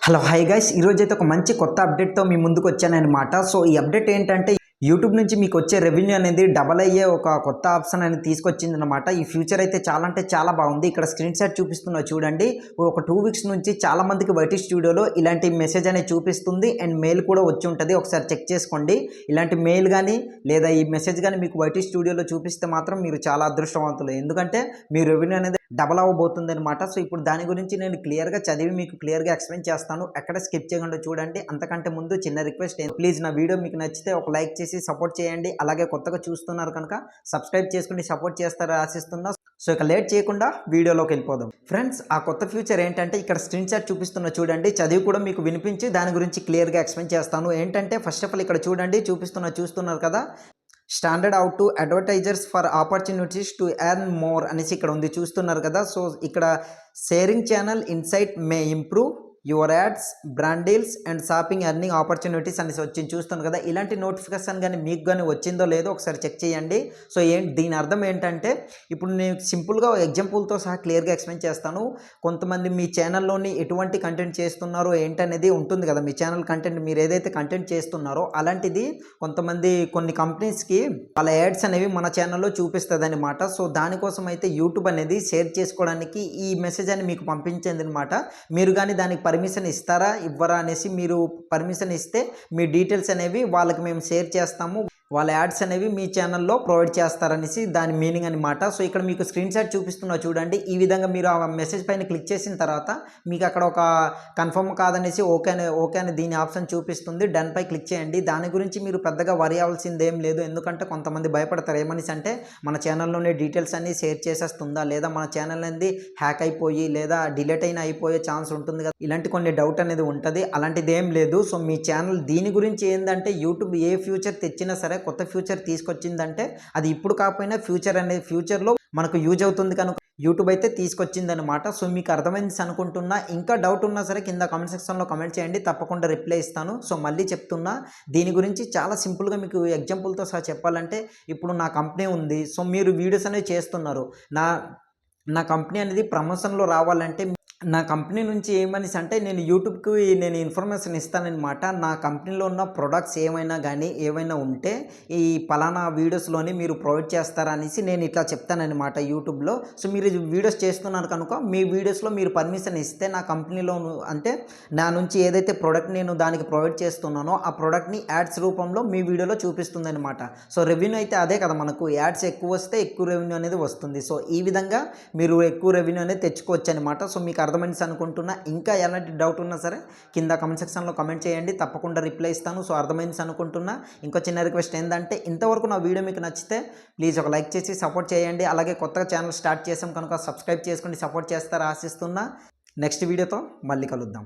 Hello hi guys, ఈరోజైతే ఒక మంచి కొత్త అప్డేట్తో మీ ముందుకు వచ్చానన్నమాట. సో ఈ అప్డేట్ ఏంటంటే యూట్యూబ్ నుంచి మీకు వచ్చే రెవెన్యూ అనేది డబల్ అయ్యే ఒక కొత్త ఆప్షన్ అనేది తీసుకొచ్చింది అనమాట. ఈ ఫ్యూచర్ అయితే చాలా అంటే చాలా బాగుంది. ఇక్కడ స్క్రీన్ షాట్ చూపిస్తున్నా చూడండి. ఒక 2 వీక్స్ నుంచి చాలా మందికి వైటీ స్టూడియోలో ఇలాంటి మెసేజ్ అనేది చూపిస్తుంది అండ్ మెయిల్ కూడా వచ్చి ఉంటుంది. ఒకసారి చెక్ చేసుకోండి. ఇలాంటి మెయిల్ కానీ లేదా ఈ మెసేజ్ కానీ మీకు వైటీ స్టూడియోలో చూపిస్తే మాత్రం మీరు చాలా అదృష్టవంతులు, ఎందుకంటే మీ రెవెన్యూ అనేది డబల్ అవ్వబోతుంది అనమాట. సో ఇప్పుడు దాని గురించి నేను క్లియర్గా చదివి మీకు క్లియర్గా ఎక్స్ప్లెయిన్ చేస్తాను. ఎక్కడ స్కిప్ చేయకుండా చూడండి. అంతకంటే ముందు చిన్న రిక్వెస్ట్, ప్లీజ్ నా వీడియో మీకు నచ్చితే ఒక లైక్ చేసి సపోర్ట్ చేయండి. అలాగే కొత్తగా చూస్తున్నారు కనుక సబ్స్క్రైబ్ చేసుకుని సపోర్ట్ చేస్తారని ఆశిస్తున్నా. సో ఇక లేట్ చేయకుండా వీడియోలోకి వెళ్ళిపోదాం. ఫ్రెండ్స్, ఆ కొత్త ఫ్యూచర్ ఏంటంటే ఇక్కడ స్క్రీన్ షాట్ చూపిస్తున్నా చూడండి. చదివి కూడా మీకు వినిపించి దాని గురించి క్లియర్గా ఎక్స్ప్లెయిన్ చేస్తాను. ఏంటంటే ఫస్ట్ ఆఫ్ ఆల్ ఇక్కడ చూడండి, చూస్తున్నారు కదా, standard out to advertisers for opportunities to earn more అనేసి ఇక్కడ ఉంది, చూస్తున్నారు కదా. సో ఇక్కడ sharing channel insight May improve your ads, brand deals and shopping earning opportunities అనేసి వచ్చింది, చూస్తాను కదా. ఇలాంటి నోటిఫికేషన్ కానీ మీకు కానీ వచ్చిందో లేదో ఒకసారి చెక్ చేయండి. సో దీని అర్థం ఏంటంటే ఇప్పుడు నేను సింపుల్గా ఎగ్జాంపుల్తో సహా క్లియర్గా ఎక్స్ప్లెయిన్ చేస్తాను. కొంతమంది మీ ఛానల్లోని ఎటువంటి కంటెంట్ చేస్తున్నారో ఏంటనేది ఉంటుంది కదా. మీ ఛానల్ కంటెంట్ మీరు ఏదైతే కంటెంట్ చేస్తున్నారో అలాంటిది కొంతమంది కొన్ని కంపెనీస్కి వాళ్ళ యాడ్స్ అనేవి మన ఛానల్లో చూపిస్తుంది అనమాట. సో దానికోసం అయితే యూట్యూబ్ అనేది షేర్ చేసుకోవడానికి ఈ మెసేజ్ అని మీకు పంపించింది అనమాట. మీరు కానీ దానికి పర్మిషన్ ఇస్తారా ఇవ్వరా అనేసి, మీరు పర్మిషన్ ఇస్తే మీ డీటెయిల్స్ అనేవి వాళ్ళకి మేము షేర్ చేస్తాము, వాళ్ళ యాడ్స్ అనేవి మీ ఛానల్లో ప్రొవైడ్ చేస్తారనేసి దాని మీనింగ్ అనమాట. సో ఇక్కడ మీకు స్క్రీన్ షాట్ చూపిస్తున్నా చూడండి. ఈ విధంగా మీరు ఆ మెసేజ్ పైన క్లిక్ చేసిన తర్వాత మీకు అక్కడ ఒక కన్ఫర్మ్ కాదనేసి ఓకే అని దీని ఆప్షన్ చూపిస్తుంది. డన్ పై క్లిక్ చేయండి. దాని గురించి మీరు పెద్దగా వరి అవ్వాల్సింది ఏం లేదు, ఎందుకంటే కొంతమంది భయపడతారు. ఏమనేసి అంటే మన ఛానల్లోనే డీటెయిల్స్ అన్ని షేర్ చేసేస్తుందా, లేదా మన ఛానల్ అనేది హ్యాక్ అయిపోయి లేదా డిలీట్ అయిపోయే ఛాన్స్ ఉంటుంది కదా, ఇలాంటి కొన్ని డౌట్ అనేది ఉంటుంది. అలాంటిది ఏం లేదు. సో మీ ఛానల్ దీని గురించి ఏంటంటే యూట్యూబ్ ఏ ఫ్యూచర్ తెచ్చినా సరే, కొత్త ఫ్యూచర్ తీసుకొచ్చిందంటే అది ఇప్పుడు కాకపోయినా ఫ్యూచర్లో మనకు యూజ్ అవుతుంది కనుక యూట్యూబ్ అయితే తీసుకొచ్చిందనమాట. సో మీకు అర్థమైంది అనుకుంటున్నా. ఇంకా డౌట్ ఉన్నా సరే కింద కామెంట్ సెక్షన్లో కామెంట్ చేయండి, తప్పకుండా రిప్లై ఇస్తాను. సో మళ్ళీ చెప్తున్నా, దీని గురించి చాలా సింపుల్గా మీకు ఎగ్జాంపుల్తో సహా చెప్పాలంటే, ఇప్పుడు నా కంపెనీ ఉంది. సో మీరు వీడియోస్ అనేవి చేస్తున్నారు. నా కంపెనీ అనేది ప్రమోషన్లో రావాలంటే నా కంపెనీ నుంచి ఏమనేసి అంటే నేను యూట్యూబ్కి నేను ఇన్ఫర్మేషన్ ఇస్తానన్నమాట. నా కంపెనీలో ఉన్న ప్రొడక్ట్స్ ఏమైనా ఉంటే ఈ పలానా వీడియోస్లోని మీరు ప్రొవైడ్ చేస్తారా అనేసి నేను ఇట్లా చెప్తానన్నమాట యూట్యూబ్లో. సో మీరు వీడియోస్ చేస్తున్నారు కనుక మీ వీడియోస్లో మీరు పర్మిషన్ ఇస్తే నా కంపెనీలో అంటే నా నుంచి ఏదైతే ప్రోడక్ట్ నేను దానికి ప్రొవైడ్ చేస్తున్నానో ఆ ప్రోడక్ట్ని యాడ్స్ రూపంలో మీ వీడియోలో చూపిస్తుంది అనమాట. సో రెవెన్యూ అయితే అదే కదా, మనకు యాడ్స్ ఎక్కువ వస్తే ఎక్కువ రెవెన్యూ అనేది వస్తుంది. సో ఈ విధంగా మీరు ఎక్కువ రెవెన్యూ అనేది తెచ్చుకోవచ్చు అనమాట. సో మీకు అర్థమైంది అనుకుంటున్నా. ఇంకా ఎలాంటి డౌట్ ఉన్నా సరే కింద కామెంట్ సెక్షన్లో కామెంట్ చేయండి, తప్పకుండా రిప్లై ఇస్తాను. సో అర్థమైంది అనుకుంటున్నా. ఇంకో చిన్న రిక్వెస్ట్ ఏంటంటే, ఇంతవరకు నా వీడియో మీకు నచ్చితే ప్లీజ్ ఒక లైక్ చేసి సపోర్ట్ చేయండి. అలాగే కొత్తగా ఛానల్ స్టార్ట్ చేసాం కనుక సబ్స్క్రైబ్ చేసుకుని సపోర్ట్ చేస్తారని ఆశిస్తున్నా. నెక్స్ట్ వీడియోతో మళ్ళీ కలుద్దాం.